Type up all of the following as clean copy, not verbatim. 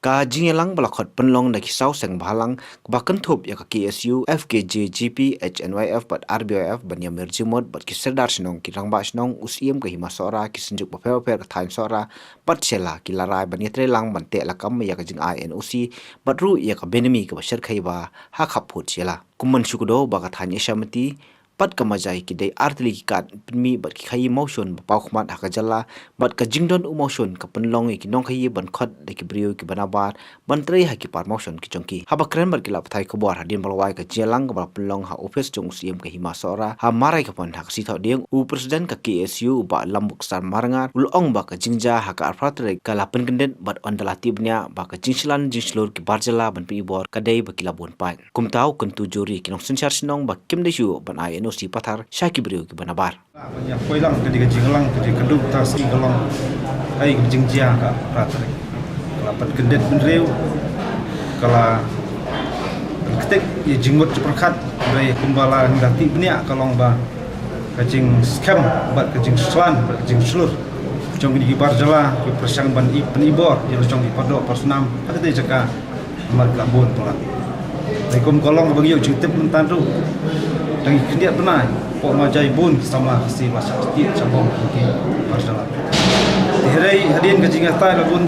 ka jingelang balakot penlong na kisau seng bahalang bakan thup ya ka KSU FKJ GP HNYF but RBYF ban yamir jimot but kisedar sinong kirang ba sinong usiem ka hima Sohra kisenjuk pa ka time Sohra but sela kilarai ban yetre lang ban te lakam ya ka jing INOC but ru ya ka Benami ka bashar khaiba ha khaput sela kumman shukudo ba ka thani shamati pat kamajai ki dei artli ki kat mi bat ki khai motion ba khmat ha ka jalla bat ka jingdon emotion ka penlong ki nong khai ban khot de ki brio ki banabar ban trei ha ki promotion ki chongki haba kren bar ki la thai ko bor hadin balwai ka jelang ka penlong ha office chung CM ka hima Sohra ha marai ka pon ha si thau ding u president ka KSU ba lambuk sar marangar ul ong ba ka jingja ha ka arfatre ka la pen kendet bat ondala tibnya ba ka jingslan jingslur ki barjala ban pi bor ka dei ba ki la bon pai kumtau kuntu juri ki nong senchar sinong ba kim de ju ban ai no si pathar shaki brio ki banabar ya koilang ke diga jinglang ke keduk tas ki galong ai ke jingjia ka ratri kalapat kendet benreu kala ketik ya jingmut ceperkat dari kumbala ngati bnia kalong ba kajing scam bat kajing slan bat kajing slur jong di barjala ki persang ban i penibor ya jong di padok persnam ada de jaka mar kabun tolat Assalamualaikum kolong bagi yo cutip mentandu dan kendia benar pok majai bun sama si masak sedikit cabang di barjala dihirai hadian ke jingata la bun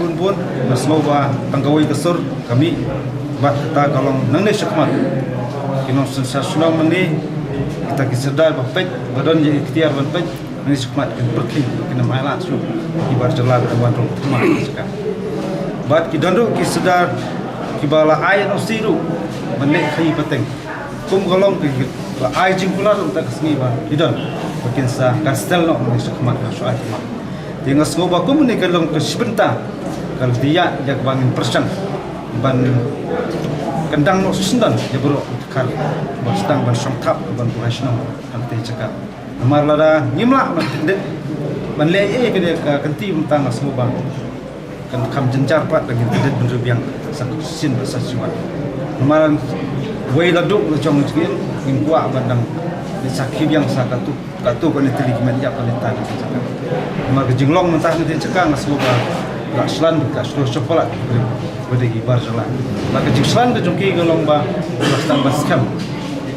masmau ba tanggawai kesur kami bat kita kalong nang ne syakmat kino sensasional meni kita kisedar ba pek badan je ikhtiar ban pek nang syakmat kin perkin kena mailat su di barjala ke bandung tama sekali bat kidandu kisedar kibala ayan osiru menek khai pateng kum golong ki la ai jingkular tak sengi ba idan makin sa kastel no ni sakmat na soat ma tingas ngoba kum ni kalong ke sebentar kal dia jak bangin persang ban kendang no sendan ya bro kal bastang ban songtap ban profesional ante cakap amar lada ngimla ban le ke dia kenti mentang ngoba kan kam jenjar pat dengan tidak benru yang sin sasuat amaran wei laduk lo chong chkin ingwa bandang ni sakhi yang sakatu katu kan teligmen ya paletan amar jinglong mentah ni cekang semoga la slan ka slo chokolat bode gi barjala maka jingslan de jongki golong ba bastan baskam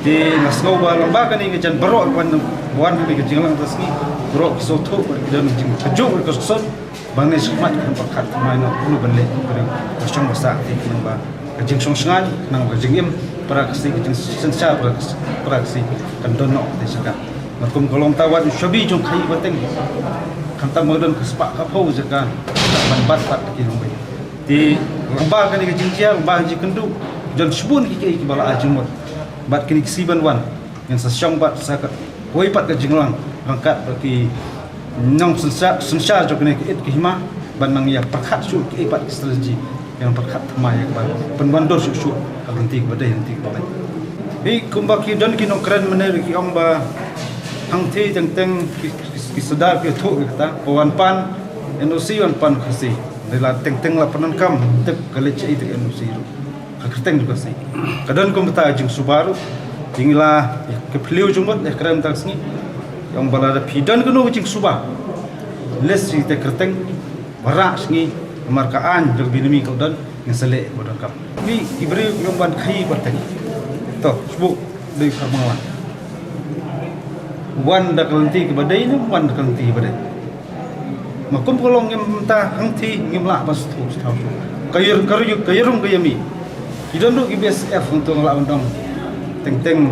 di ngasgo ba lomba kan ni jan berok wan ni jinglang tasni berok soto dan jing kejuk ke sot bang ni semat kan pakat main ulu benle beri kosong basa di ba kajing songsengan nang kajingim para kasi kajing sensa para kasi kan dono de saka makum golong tawat shabi jong khai bateng kanta modern kespak kapau jaka ban bat pat ki lomba di lomba kan ni kajing cia lomba ji kendu jan subun ki bala ajumut bat kini siban wan yang sasyong bat saka koi pat kajing lang rangkat bagi nong sensa jok ni it ki hima ban nang ya pakat su ki pat strategi yang pakat tama ya ban penbandor su kanti badai nanti badai hi kumbaki dan ki nong keren mener ki amba hang the teng ki sedar ki thu kita wan pan NOC wan pan khasi dela teng la panan kam tep kale chei te NOC ru khakhteng juga si kadan kumbata jing subaru tingla ke phliu jumot keren tak sni yang balada pidan keno jing suba les te kreteng barak sni markaan jog binami kaudan yang sele bodan kap ni ibri lomban khai bateng to subu deui kamawan wan da kalenti ke badai ni wan da kalenti badai makum kolong ngem ta hangthi ngimla bas thu thau kayirum kayami idan du IBSF untuk la undang teng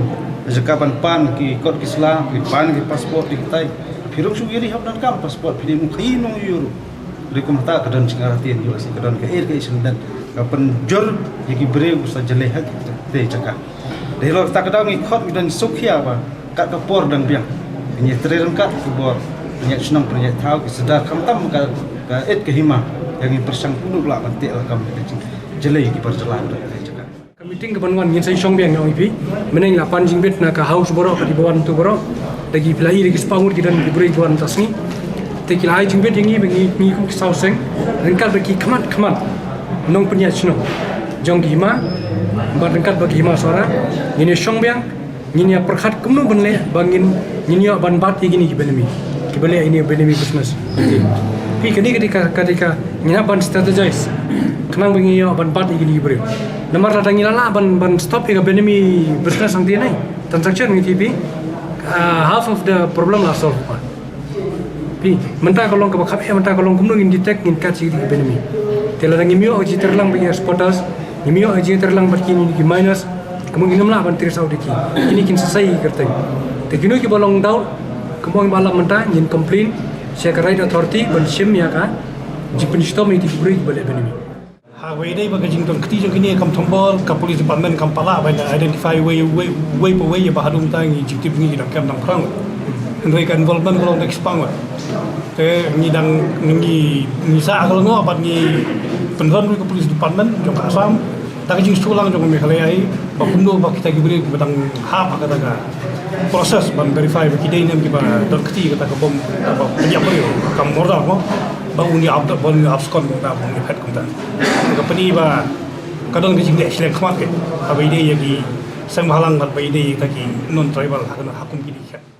zakapan pan ki kod kisla ki pan ki pasport ki tai phirum sugiri hab dan kam pasport phidi mu khai no yuru rekom ta kadan singaratian yo si kadan ke air ke sendan kapan jor yaki bre usa jale hak te caka delo ta kadang ikot dan sukhia ba kat kapor dan biang ni terem kat kubor ni senang punya tahu ki sedar kamtam ka et ke hima yang persang pulu la bantik la kam jale ki perjalan caka meeting ke banwan ngin sai song biang ngau ipi meneng la pan jingbet na ka house borok di bawan tu borok dagi plai dagi spangur ki dan di beri bawan tasni te ki lai jingbet yengi bengi ku sau seng rengkal bagi khamat nong punya chno jong ki hima ba rengkal bagi hima Sohra ngin song biang ngin ya perkhat kumno benle bangin ngin ya ban bat ye gini ki benami ki bele ini benami business pi kini ketika ngina ban strategize kenang bengi yo ban pat igini bre namar la tangi la ban stop ega Benami business ang dia nai transaction ni TV half of the problem la solve pa pi mentah kolong ke bakap mentah kolong kumno ngin detect ngin kat sigi Benami tela tangi mio aji terlang bagi exporters mio aji terlang bat kini ki minus kemungkinan lah ban tiris au diki ini kin selesai kerteng tekino ki bolong daun kemong malam mentah ngin complain saya right authority ban sim ya ka jipun stop ni diberi balik Benami Way day bagi jington ketiga kini kam tombol kam polis department kam pala banyak identify way bahadum tangi jikti bunyi dalam kam nang perang mereka involvement kalau nak expand te ni dang ni sa kalau ngau apa ni penron ke polis department jong asam tak jing sulang jong Meghalaya ai bakundo bak kita gibri batang hap kata ka proses ban verify bagi day nem kiba dot ketiga kata ka bom apa penyap beri kam modal mo bau ni abda bon abskon ta bong ipet kunta company ba kadang ke jing excellent khamat ke abai de yagi sang halang bat bai de ta ki non tribal hakum ki dikha